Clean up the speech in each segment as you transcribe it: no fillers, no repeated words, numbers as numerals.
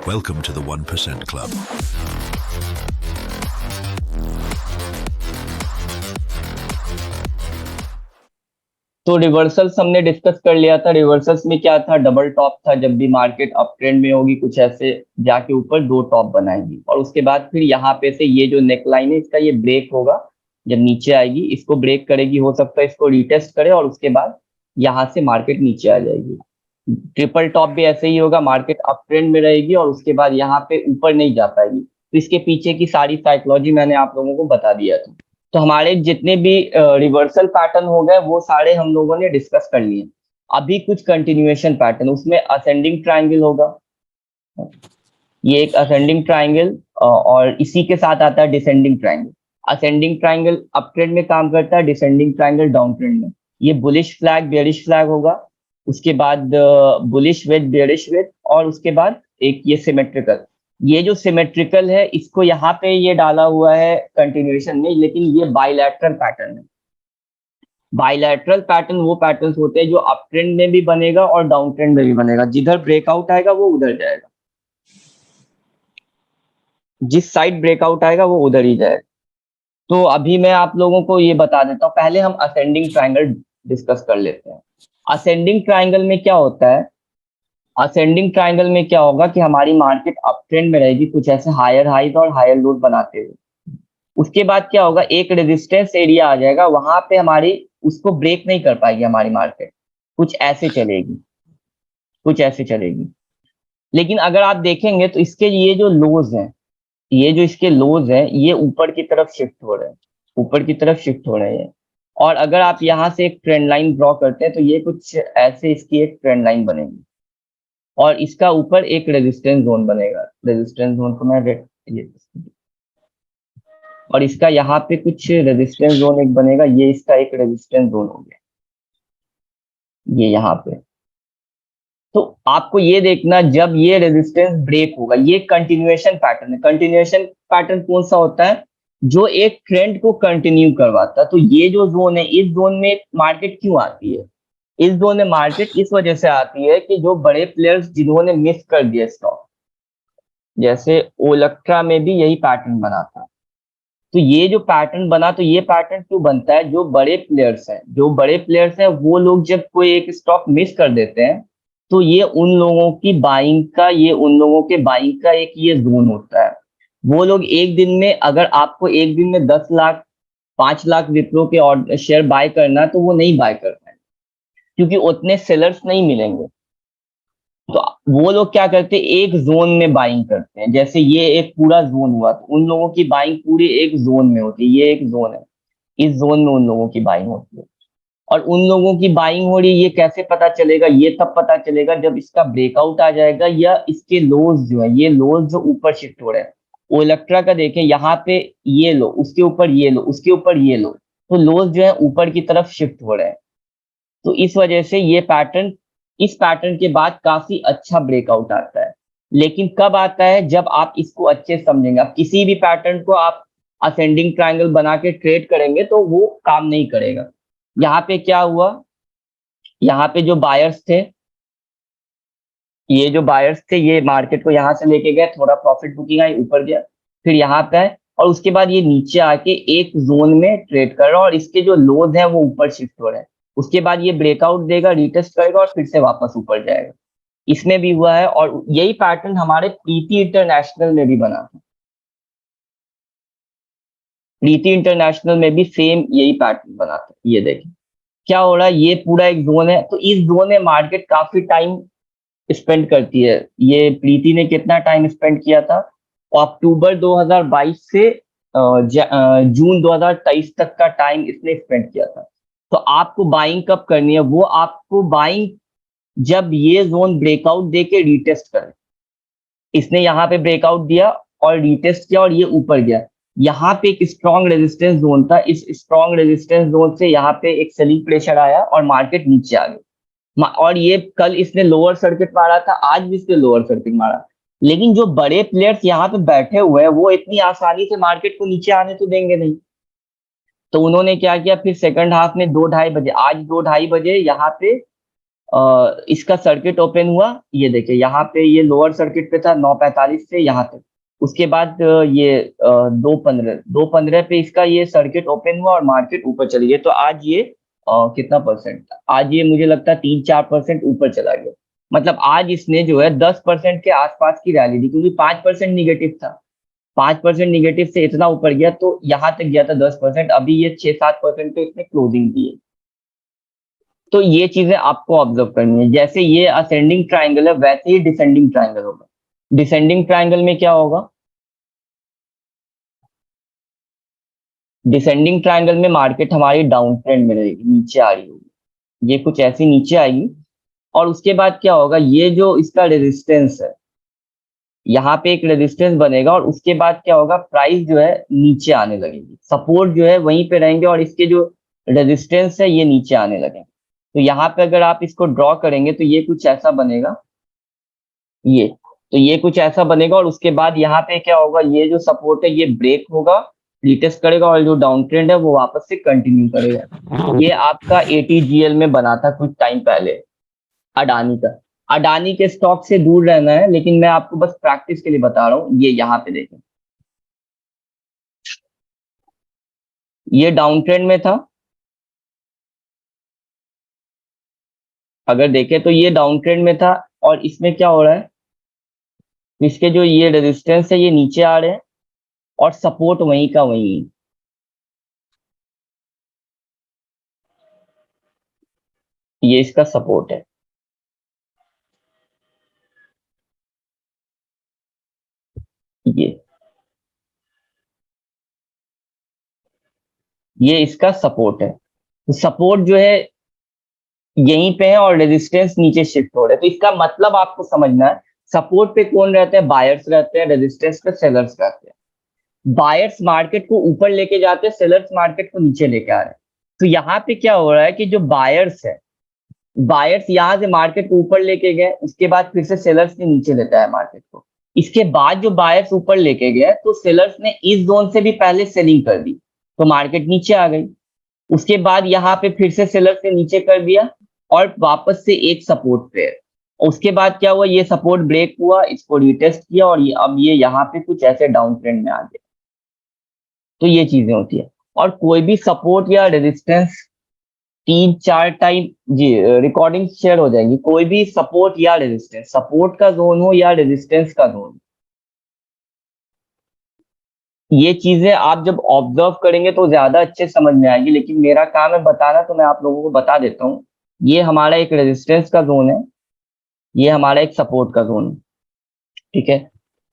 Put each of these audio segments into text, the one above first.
Welcome to the 1% Club. तो reversals हमने discuss कर लिया था। रिवर्सल्स में क्या था, डबल टॉप था। जब भी मार्केट अप ट्रेंड में होगी कुछ ऐसे जाके ऊपर दो टॉप बनाएगी और उसके बाद फिर यहाँ पे से ये जो नेक लाइन है इसका ये ब्रेक होगा। जब नीचे आएगी इसको ब्रेक करेगी, हो सकता है इसको रिटेस्ट करे और उसके बाद यहाँ से मार्केट नीचे आ जाएगी। ट्रिपल टॉप भी ऐसे ही होगा, मार्केट अप ट्रेंड में रहेगी और उसके बाद यहाँ पे ऊपर नहीं जा पाएगी। तो इसके पीछे की सारी साइकोलॉजी मैंने आप लोगों को बता दिया था। तो हमारे जितने भी रिवर्सल पैटर्न हो गए वो सारे हम लोगों ने डिस्कस कर लिए। अभी कुछ कंटिन्यूएशन पैटर्न, उसमें असेंडिंग ट्रायंगल होगा। ये एक असेंडिंग ट्रायंगल और इसी के साथ आता है descending triangle. Ascending triangle up trend में काम करता है, डिसेंडिंग ट्रायंगल डाउन ट्रेंड में। ये बुलिश फ्लैग बेरिश फ्लैग होगा, उसके बाद बुलिश वेट बेरिश वेट और उसके बाद एक ये सिमेट्रिकल। ये जो सिमेट्रिकल है इसको यहाँ पे ये डाला हुआ है कंटिन्यूएशन में, लेकिन ये बाइलैटरल पैटर्न है। बाइलैटरल पैटर्न वो पैटर्न्स होते हैं जो अप ट्रेंड में भी बनेगा और डाउन ट्रेंड में भी बनेगा। जिधर ब्रेकआउट आएगा वो उधर जाएगा, जिस साइड ब्रेकआउट आएगा वो उधर ही जाएगा। तो अभी मैं आप लोगों को ये बता देता हूँ। पहले हम असेंडिंग ट्रायंगल डिस्कस कर लेते हैं। असेंडिंग ट्रायंगल में क्या होता है, असेंडिंग ट्रायंगल में क्या होगा कि हमारी मार्केट अप ट्रेंड में रहेगी कुछ ऐसे हायर हाइज और हायर लोड बनाते हुए। उसके बाद क्या होगा, एक रेजिस्टेंस एरिया आ जाएगा, वहां पे हमारी उसको ब्रेक नहीं कर पाएगी हमारी मार्केट, कुछ ऐसे चलेगी, कुछ ऐसे चलेगी। लेकिन अगर आप देखेंगे तो इसके ये जो लोज हैं, ये जो इसके लोज हैं ये ऊपर की तरफ शिफ्ट हो रहे हैं, ऊपर की तरफ शिफ्ट हो रहे हैं। और अगर आप यहाँ से एक ट्रेंड लाइन ड्रॉ करते हैं तो ये कुछ ऐसे इसकी एक ट्रेंड लाइन बनेगी और इसका ऊपर एक रेजिस्टेंस जोन बनेगा। रेजिस्टेंस जोन को मैं ये, और इसका यहाँ पे कुछ रेजिस्टेंस जोन एक बनेगा, ये इसका एक रेजिस्टेंस जोन हो गया, ये यहाँ पे। तो आपको ये देखना, जब ये रेजिस्टेंस ब्रेक होगा, ये कंटिन्यूएशन पैटर्न है। कंटिन्यूएशन पैटर्न कौन सा होता है, जो एक ट्रेंड को कंटिन्यू करवाता है। तो ये जो जोन है, इस जोन में मार्केट क्यों आती है, इस जोन में मार्केट इस वजह से आती है कि जो बड़े प्लेयर्स जिन्होंने मिस कर दिया स्टॉक, जैसे ओलेक्ट्रा में भी यही पैटर्न बना था। तो ये जो पैटर्न बना, तो ये पैटर्न क्यों बनता है, जो बड़े प्लेयर्स हैं, जो बड़े प्लेयर्स हैं वो लोग जब कोई एक स्टॉक मिस कर देते हैं तो ये उन लोगों की बाइंग का, ये उन लोगों के बाइंग का एक ये जोन होता है। वो लोग एक दिन में, अगर आपको एक दिन में 10 लाख 5 लाख विप्रो के शेयर बाय करना, तो वो नहीं बाय कर पाएंगे क्योंकि उतने सेलर्स नहीं मिलेंगे। तो वो लोग क्या करते हैं, एक जोन में बाइंग करते हैं। जैसे ये एक पूरा जोन हुआ तो उन लोगों की बाइंग पूरी एक जोन में होती है, ये एक जोन है, इस जोन में उन लोगों की बाइंग होती है। और उन लोगों की बाइंग हो रही है, ये कैसे पता चलेगा, ये तब पता चलेगा जब इसका ब्रेकआउट आ जाएगा या इसके लोज जो है, ये लोज जो ऊपर शिफ्ट हो रहे हैं। ओलेक्ट्रा का देखें, यहाँ पे ये लो, उसके ऊपर ये लो, उसके ऊपर ये लो, तो लोज जो है ऊपर की तरफ शिफ्ट हो रहे हैं। तो इस वजह से ये पैटर्न, इस पैटर्न के बाद काफी अच्छा ब्रेकआउट आता है। लेकिन कब आता है, जब आप इसको अच्छे से समझेंगे। आप किसी भी पैटर्न को आप असेंडिंग ट्रायंगल बना के ट्रेड करेंगे तो वो काम नहीं करेगा। यहाँ पे क्या हुआ, यहाँ पे जो बायर्स थे, ये जो बायर्स थे ये मार्केट को यहाँ से लेके गए, थोड़ा प्रॉफिट बुकिंग आई, ऊपर गया, फिर यहाँ पे आए और उसके बाद ये नीचे आके एक जोन में ट्रेड कर रहा है और इसके जो लोज हैं वो ऊपर शिफ्ट हो रहे हैं। उसके बाद ये ब्रेकआउट देगा, रिटेस्ट करेगा और फिर से वापस ऊपर जाएगा। इसमें भी हुआ है और यही पैटर्न हमारे प्रीति इंटरनेशनल में भी बना था। प्रीति इंटरनेशनल में भी सेम यही पैटर्न बना था। ये देखिए क्या हो रहा है, ये पूरा एक जोन है, तो इस जोन में मार्केट काफी टाइम स्पेंड करती है। ये प्रीति ने कितना टाइम स्पेंड किया था, अक्टूबर 2022 से जून 2023 तक का टाइम इसने स्पेंड किया था। तो आपको बाइंग कब करनी है, वो आपको बाइंग जब ये जोन ब्रेकआउट दे के रिटेस्ट करे। इसने यहाँ पे ब्रेकआउट दिया और रिटेस्ट किया और ये ऊपर गया, यहाँ पे एक स्ट्रॉन्ग रेजिस्टेंस जोन था, इस स्ट्रॉन्ग रेजिस्टेंस जोन से यहाँ पे एक सेलिंग प्रेशर आया और मार्केट नीचे आ गई। और ये कल इसने लोअर सर्किट मारा था, आज भी इसने लोअर सर्किट मारा। लेकिन जो बड़े प्लेयर्स यहाँ पे बैठे हुए हैं वो इतनी आसानी से मार्केट को नीचे आने तो देंगे नहीं। तो उन्होंने क्या किया, फिर सेकंड हाफ में 2-2:30 बजे, आज 2-2:30 बजे यहाँ पे इसका सर्किट ओपन हुआ, ये देखिए यहाँ पे ये लोअर सर्किट पे था 9:45 से यहाँ तक। उसके बाद ये 2:15 पे इसका ये सर्किट ओपन हुआ और मार्केट ऊपर चली गई। तो आज ये कितना परसेंट था, आज ये मुझे लगता है 3-4% ऊपर चला गया। मतलब आज इसने जो है 10% के आसपास की रैली दी, क्योंकि 5% निगेटिव था। 5% निगेटिव से इतना ऊपर गया तो यहाँ तक गया था 10%, अभी ये 6-7% पे इसने क्लोजिंग दी है। तो ये चीजें आपको ऑब्जर्व करनी है। जैसे ये असेंडिंग ट्राइंगल है वैसे ही डिसेंडिंग ट्राइंगल होगा। डिसेंडिंग ट्राइंगल में क्या होगा, डिसेंडिंग ट्राइंगल में मार्केट हमारी डाउन ट्रेंड में रहेगी, नीचे आ रही होगी, ये कुछ ऐसी नीचे आएगी। और उसके बाद क्या होगा, ये जो इसका रेजिस्टेंस है, यहाँ पे एक रेजिस्टेंस बनेगा और उसके बाद क्या होगा, प्राइस जो है नीचे आने लगेगी, सपोर्ट जो है वहीं पे रहेंगे और इसके जो रेजिस्टेंस है ये नीचे आने लगेंगे। तो यहाँ पे अगर आप इसको ड्रॉ करेंगे तो ये कुछ ऐसा बनेगा, ये तो ये कुछ ऐसा बनेगा और उसके बाद यहाँ पे क्या होगा, ये जो सपोर्ट है ये ब्रेक होगा, रिटेस्ट करेगा और जो डाउन ट्रेंड है वो वापस से कंटिन्यू करेगा। ये आपका एटीजीएल में बना था कुछ टाइम पहले, अडानी का। अडानी के स्टॉक से दूर रहना है, लेकिन मैं आपको बस प्रैक्टिस के लिए बता रहा हूँ। ये यहाँ पे देखें, ये डाउन ट्रेंड में था, अगर देखें तो ये डाउन ट्रेंड में था और इसमें क्या हो रहा है, इसके जो ये रेजिस्टेंस है ये नीचे आ रहे हैं और सपोर्ट वहीं का वहीं है। ये इसका सपोर्ट है, ये ये इसका सपोर्ट है। तो सपोर्ट जो है यहीं पे है और रेजिस्टेंस नीचे शिफ्ट हो रहा है। तो इसका मतलब आपको समझना है, सपोर्ट पे कौन रहते हैं, बायर्स रहते हैं, रेजिस्टेंस पे सेलर्स रहते हैं। बायर्स मार्केट को ऊपर लेके जाते हैं, सेलर्स मार्केट को नीचे लेके आ रहे हैं। तो यहाँ पे क्या हो रहा है कि जो बायर्स है, बायर्स यहाँ से मार्केट को ऊपर लेके गए, उसके बाद फिर से सेलर्स ने नीचे लेता है मार्केट को। इसके बाद जो बायर्स ऊपर लेके गए तो सेलर्स ने इस जोन से भी पहले सेलिंग कर दी, तो मार्केट नीचे आ गई। उसके बाद यहाँ पे फिर से सेलर्स ने नीचे कर दिया और वापस से एक सपोर्ट पे है। उसके बाद क्या हुआ, ये सपोर्ट ब्रेक हुआ, इसको रिटेस्ट किया और ये अब ये यहाँ पे कुछ ऐसे डाउन ट्रेंड में आ गया। तो ये चीजें होती है। और कोई भी सपोर्ट या रेजिस्टेंस 3-4 टाइम, जी रिकॉर्डिंग शेयर हो जाएंगी, कोई भी सपोर्ट या रेजिस्टेंस, सपोर्ट का जोन हो या रेजिस्टेंस का जोन, ये चीजें आप जब ऑब्जर्व करेंगे तो ज्यादा अच्छे समझ में आएगी। लेकिन मेरा काम है बताना, तो मैं आप लोगों को बता देता हूँ। ये हमारा एक रेजिस्टेंस का जोन है, ये हमारा एक सपोर्ट का जोन है, ठीक है।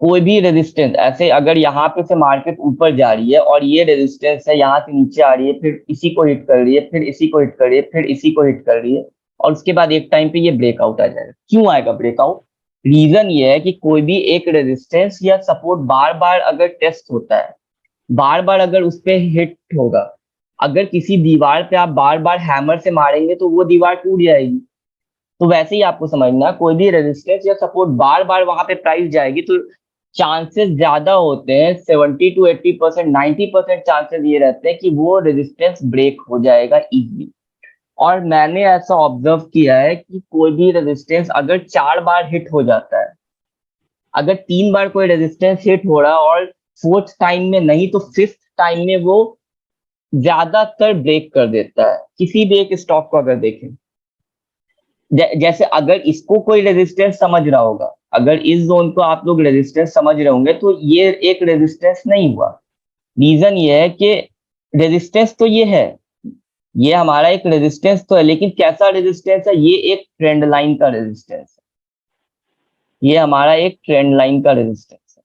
कोई भी रेजिस्टेंस ऐसे अगर यहाँ पे से मार्केट ऊपर जा रही है और ये रेजिस्टेंस है यहाँ से नीचे आ रही है, फिर इसी को हिट कर रही है, फिर इसी को हिट कर रही है, फिर इसी को हिट कर रही है, और उसके बाद एक टाइम पे ये ब्रेकआउट आ जाएगा। क्यों आएगा ब्रेकआउट, रीजन ये है कि कोई भी एक रेजिस्टेंस या सपोर्ट बार बार अगर टेस्ट होता है, बार बार अगर उस पे हिट होगा, अगर किसी दीवार पे आप बार बार हैमर से मारेंगे तो वो दीवार टूट जाएगी। तो वैसे ही आपको समझना, कोई भी रेजिस्टेंस या सपोर्ट बार बार वहां पे प्राइस जाएगी तो चांसेस ज्यादा होते हैं, 70 to 80%, 90% चांसेस ये रहते हैं कि वो रेजिस्टेंस ब्रेक हो जाएगा इजीली। और मैंने ऐसा ऑब्जर्व किया है कि कोई भी रेजिस्टेंस अगर 4 बार हिट हो जाता है, अगर 3 बार कोई रेजिस्टेंस हिट हो रहा है और फोर्थ टाइम में नहीं तो फिफ्थ टाइम में वो ज्यादातर ब्रेक कर देता है। किसी भी एक स्टॉक को अगर देखें, जैसे अगर इसको कोई रेजिस्टेंस समझ रहा होगा, अगर इस जोन को आप लोग रेजिस्टेंस समझ रहे होंगे तो ये एक रेजिस्टेंस नहीं हुआ। रीजन ये है कि रेजिस्टेंस तो ये है, ये हमारा एक रेजिस्टेंस तो है, लेकिन कैसा रेजिस्टेंस है, ये एक ट्रेंड लाइन का रेजिस्टेंस है, ये हमारा एक ट्रेंड लाइन का रेजिस्टेंस है।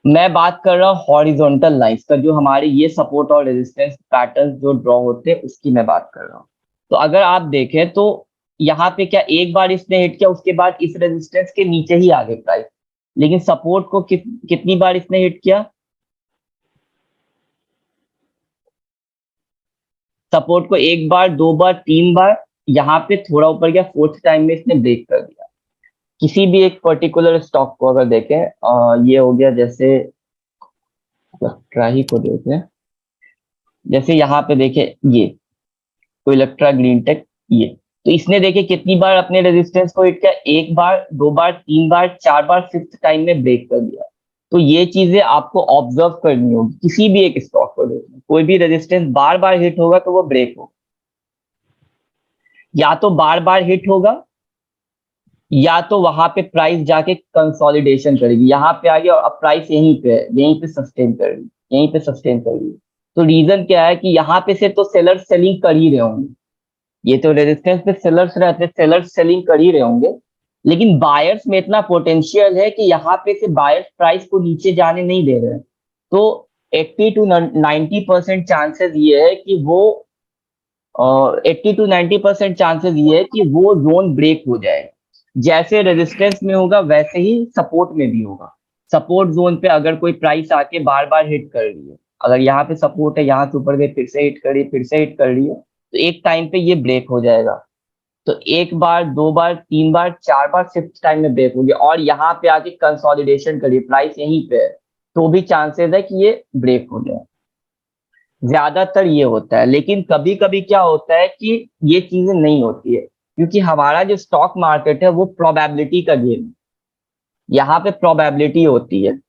मैं बात कर रहा हूँ हॉरिजॉन्टल लाइंस का, जो हमारे ये सपोर्ट और रेजिस्टेंस पैटर्न जो ड्रॉ होते हैं उसकी मैं बात कर रहा हूँ। तो अगर आप देखें तो यहाँ पे क्या एक बार इसने हिट किया, उसके बाद इस रेजिस्टेंस के नीचे ही आ गए प्राइस, लेकिन सपोर्ट को कितनी बार इसने हिट किया, सपोर्ट को 1 बार, 2 बार, 3 बार, यहाँ पे थोड़ा ऊपर गया, फोर्थ टाइम में इसने ब्रेक कर दिया। किसी भी एक पर्टिकुलर स्टॉक को अगर देखें, ये हो गया, जैसे ट्राही को देखें, जैसे यहाँ पे देखें, ये कोई इलेक्ट्रा ग्रीन टेक, ये तो इसने देखिए कितनी बार अपने रेजिस्टेंस को हिट किया, 1 बार, 2 बार, 3 बार, 4 बार, 5th टाइम में ब्रेक कर दिया। तो ये चीजें आपको ऑब्जर्व करनी होगी किसी भी एक स्टॉक को देखना, कोई भी रेजिस्टेंस बार बार हिट होगा तो वो ब्रेक होगा, या तो बार बार हिट होगा या तो वहां पे प्राइस जाके कंसोलिडेशन करेगी, यहाँ पे आ गया और अब प्राइस यहीं पे है, यहीं पे सस्टेन कर रही, यहीं पे सस्टेन कर रही। तो रीजन क्या है कि यहाँ पे से तो सेलर सेलिंग कर ही रहे होंगे, ये तो रेजिस्टेंस पे सेलर्स रहते हैं, सेलर्स सेलिंग कर ही रहे होंगे, लेकिन बायर्स में इतना पोटेंशियल है कि यहाँ पे से बायर्स प्राइस को नीचे जाने नहीं दे रहे हैं। तो 80 to 90% चांसेस ये है कि वो 80 to 90% चांसेस ये है कि वो जोन ब्रेक हो जाए, जैसे रेजिस्टेंस में होगा वैसे ही सपोर्ट में भी होगा। सपोर्ट जोन पे अगर कोई प्राइस आके बार बार हिट कर रही है, अगर यहाँ पे सपोर्ट है, यहाँ से ऊपर गई, फिर से हिट कर रही है, फिर से हिट कर रही है, तो एक टाइम पे ये ब्रेक हो जाएगा। तो 1 बार, 2 बार, 3 बार, 4 बार, 5th टाइम में ब्रेक होगी और यहाँ पे आके कंसोलिडेशन करिए, प्राइस यहीं पे है, तो भी चांसेस है कि ये ब्रेक हो जाए। ज्यादातर ये होता है, लेकिन कभी कभी क्या होता है कि ये चीजें नहीं होती है, क्योंकि हमारा जो स्टॉक मार्केट है वो प्रोबेबिलिटी का गेम है, यहाँ पे प्रोबेबिलिटी होती है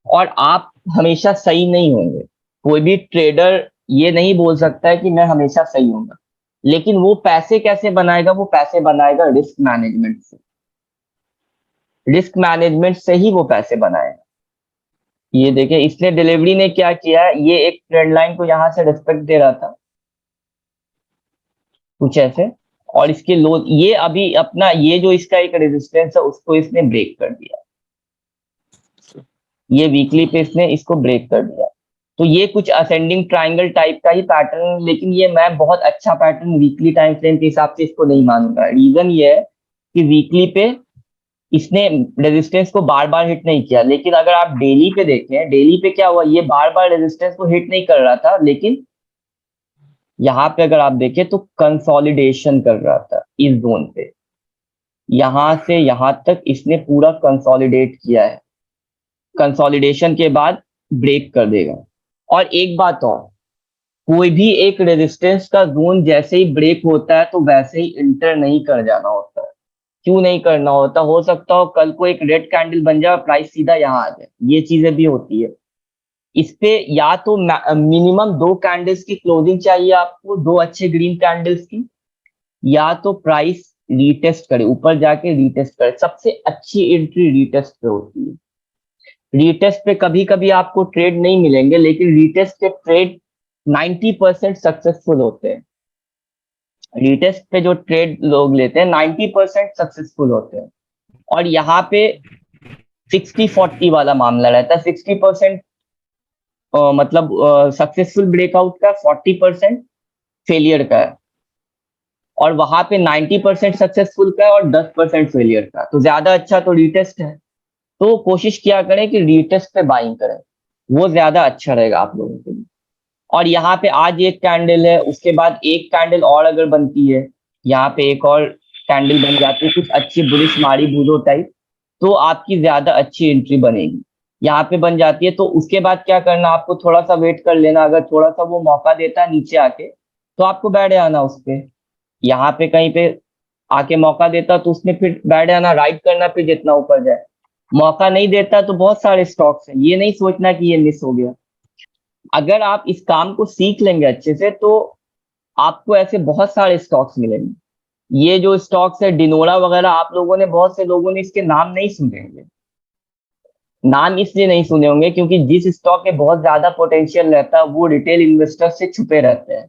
और आप हमेशा सही नहीं होंगे। कोई भी ट्रेडर ये नहीं बोल सकता है कि मैं हमेशा सही होऊंगा, लेकिन वो पैसे कैसे बनाएगा, वो पैसे बनाएगा रिस्क मैनेजमेंट से, रिस्क मैनेजमेंट से ही वो पैसे बनाएगा। ये देखिए इसने डिलीवरी ने क्या किया है, ये एक ट्रेंड लाइन को यहाँ से रिस्पेक्ट दे रहा था कुछ ऐसे, और इसके लो ये अभी अपना ये जो इसका एक रेजिस्टेंस है उसको इसने ब्रेक कर दिया, ये वीकली पे इसने इसको ब्रेक कर दिया। तो ये कुछ असेंडिंग ट्रायंगल टाइप का ही पैटर्न, लेकिन ये मैं बहुत अच्छा पैटर्न वीकली टाइम फ्रेम के हिसाब से इसको नहीं मानूंगा। रीजन ये है कि वीकली पे इसने रेजिस्टेंस को बार बार हिट नहीं किया, लेकिन अगर आप डेली पे देखें, डेली पे क्या हुआ, ये बार बार रेजिस्टेंस को हिट नहीं कर रहा था, लेकिन यहाँ पे अगर आप देखें तो कंसोलिडेशन कर रहा था इस जोन पे, यहां से यहां तक इसने पूरा कंसोलिडेट किया है, कंसोलिडेशन के बाद ब्रेक कर देगा। और एक बात और, कोई भी एक रेजिस्टेंस का जोन जैसे ही ब्रेक होता है तो वैसे ही इंटर नहीं कर जाना होता है। क्यों नहीं करना होता, हो सकता हो कल को एक रेड कैंडल बन जाए, प्राइस सीधा यहाँ आ जाए, ये चीजें भी होती है। इस पे या तो मिनिमम 2 कैंडल्स की क्लोजिंग चाहिए आपको, 2 अच्छे ग्रीन कैंडल्स की, या तो प्राइस रीटेस्ट करे, ऊपर जाके रीटेस्ट करे। सबसे अच्छी एंट्री रीटेस्ट पे होती है। रीटेस्ट पे कभी कभी आपको ट्रेड नहीं मिलेंगे, लेकिन रीटेस्ट के ट्रेड 90% सक्सेसफुल होते हैं। रीटेस्ट पे जो ट्रेड लोग लेते हैं 90% सक्सेसफुल होते हैं, और यहाँ पे 60-40 वाला मामला रहता है। 60% मतलब सक्सेसफुल ब्रेकआउट का, 40% फेलियर का है, और वहां पे 90% सक्सेसफुल का है और 10% फेलियर का। तो ज्यादा अच्छा तो रीटेस्ट है, तो कोशिश किया करें कि रीटेस्ट पे बाइंग करें, वो ज्यादा अच्छा रहेगा आप लोगों के लिए। और यहाँ पे आज एक कैंडल है, उसके बाद एक कैंडल और अगर बनती है, यहाँ पे एक और कैंडल बन जाती है कुछ अच्छी बुलिश मारी बूदो टाइप, तो आपकी ज्यादा अच्छी एंट्री बनेगी। यहाँ पे बन जाती है तो उसके बाद क्या करना, आपको थोड़ा सा वेट कर लेना, अगर थोड़ा सा वो मौका देता है नीचे आके तो आपको बैठ आना उस पे। यहाँ पे कहीं पे आके मौका देता तो उसमें फिर बैठ आना, राइड करना, फिर जितना ऊपर जाए। मौका नहीं देता तो बहुत सारे स्टॉक्स हैं, ये नहीं सोचना कि ये मिस हो गया। अगर आप इस काम को सीख लेंगे अच्छे से तो आपको ऐसे बहुत सारे स्टॉक्स मिलेंगे। ये जो स्टॉक्स है डिनोरा वगैरह, आप लोगों ने, बहुत से लोगों ने इसके नाम नहीं सुने होंगे। नाम इसलिए नहीं सुने होंगे क्योंकि जिस स्टॉक में बहुत ज्यादा पोटेंशियल रहता है वो रिटेल इन्वेस्टर्स से छुपे रहते हैं।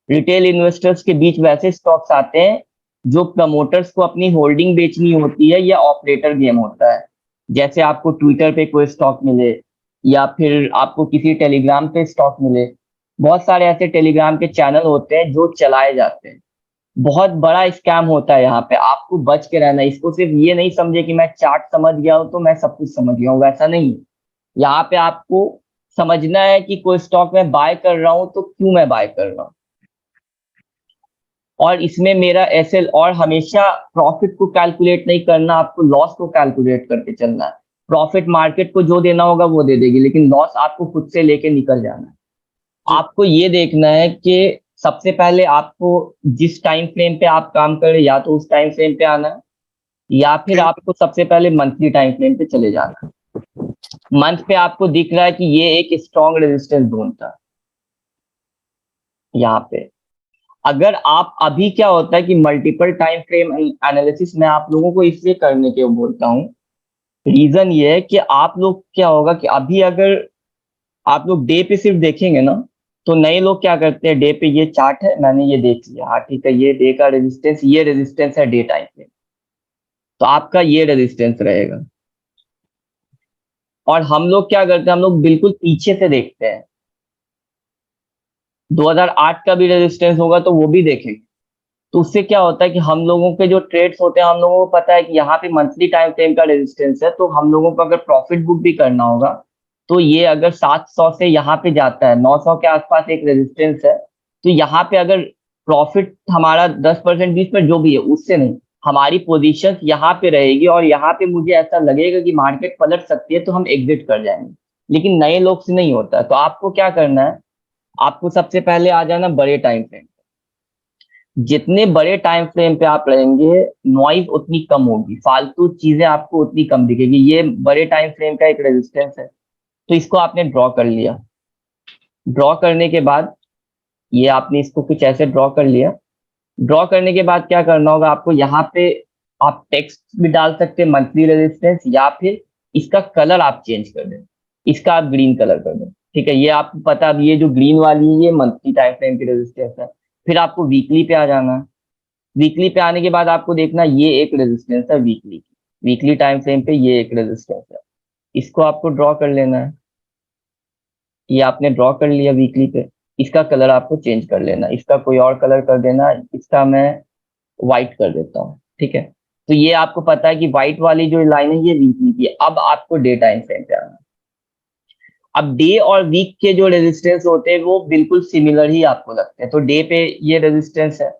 रिटेल इन्वेस्टर्स के बीच वैसे स्टॉक्स आते हैं जो प्रमोटर्स को अपनी होल्डिंग बेचनी होती है, या ऑपरेटर गेम होता है। जैसे आपको ट्विटर पे कोई स्टॉक मिले, या फिर आपको किसी टेलीग्राम पे स्टॉक मिले। बहुत सारे ऐसे टेलीग्राम के चैनल होते हैं जो चलाए जाते हैं। बहुत बड़ा स्कैम होता है यहाँ पे, आपको बच के रहना है। इसको सिर्फ ये नहीं समझे कि मैं चार्ट समझ गया हूं तो मैं सब कुछ समझ गया हूँ, वैसा नहीं है। यहाँ पे आपको समझना है कि कोई स्टॉक मैं बाय कर रहा हूँ तो क्यों मैं बाय कर रहा हूँ, और इसमें मेरा एसएल, और हमेशा प्रॉफिट को कैलकुलेट नहीं करना, आपको लॉस को कैलकुलेट करके चलना है। प्रॉफिट मार्केट को जो देना होगा वो दे देगी, लेकिन लॉस आपको खुद से लेके निकल जाना है। आपको ये देखना है कि सबसे पहले आपको जिस टाइम फ्रेम पे आप काम कर रहे हैं या तो उस टाइम फ्रेम पे आना है, या फिर आपको सबसे पहले मंथली टाइम फ्रेम पे चले जाना है। मंथ पे आपको दिख रहा है कि ये एक स्ट्रॉन्ग रेजिस्टेंस जोन था यहाँ पे। अगर आप अभी क्या होता है कि मल्टीपल टाइम फ्रेम एनालिसिस मैं आप लोगों को इसलिए करने के बोलता हूँ, रीजन ये है कि आप लोग क्या होगा कि अभी अगर आप लोग डे पे सिर्फ देखेंगे ना, तो नए लोग क्या करते हैं, डे पे ये चार्ट है मैंने ये देख लिया, हाँ ठीक है, ये डे का रेजिस्टेंस, ये रेजिस्टेंस है डे टाइम पे, तो आपका ये रेजिस्टेंस रहेगा। और हम लोग क्या करते हैं, हम लोग बिल्कुल पीछे से देखते हैं, 2008 का भी रेजिस्टेंस होगा तो वो भी देखेंगे। तो उससे क्या होता है कि हम लोगों के जो ट्रेड्स होते हैं, हम लोगों को पता है कि यहाँ पे मंथली टाइम फ्रेम का रेजिस्टेंस है, तो हम लोगों को अगर प्रॉफिट बुक भी करना होगा, तो ये अगर 700 से यहाँ पे जाता है, 900 के आसपास एक रेजिस्टेंस है, तो यहाँ पे अगर प्रॉफिट हमारा 10% 20% जो भी है उससे नहीं, हमारी पोजीशन यहाँ पे रहेगी और यहाँ पे मुझे ऐसा लगेगा कि मार्केट पलट सकती है तो हम एग्जिट कर जाएंगे। लेकिन नए लोग से नहीं होता है, तो आपको क्या करना है, आपको सबसे पहले आ जाना बड़े टाइम फ्रेम। जितने बड़े टाइम फ्रेम पे आप रहेंगे, नॉइज उतनी कम होगी, फालतू चीजें आपको उतनी कम दिखेगी। ये बड़े टाइम फ्रेम का एक रेजिस्टेंस है, तो इसको आपने ड्रॉ कर लिया। ड्रॉ करने के बाद ये आपने इसको कुछ ऐसे ड्रॉ कर लिया। ड्रॉ करने के बाद क्या करना होगा आपको, यहाँ पे आप टेक्स्ट भी डाल सकते हैं मंथली रेजिस्टेंस, या फिर इसका कलर आप चेंज कर दें, इसका आप ग्रीन कलर कर दें, ठीक है। ये आपको पता, अब ये जो ग्रीन वाली है ये मंथली टाइम फ्रेम की रेजिस्टेंस है। फिर आपको वीकली पे आ जाना है। वीकली पे आने के बाद आपको देखना ये एक रेजिस्टेंस है वीकली की, वीकली टाइम फ्रेम पे ये एक रेजिस्टेंस है, इसको आपको ड्रॉ कर लेना है। ये आपने ड्रॉ कर लिया वीकली पे, इसका कलर आपको चेंज कर लेना, इसका कोई और कलर कर देना, इसका मैं व्हाइट कर देता हूँ, ठीक है। तो ये आपको पता है कि व्हाइट वाली जो लाइन है ये वीकली की है। अब आपको डे टाइम फ्रेम पे आना है। अब डे और वीक के जो रेजिस्टेंस होते हैं वो बिल्कुल सिमिलर ही आपको लगते हैं। तो डे पे ये रेजिस्टेंस है,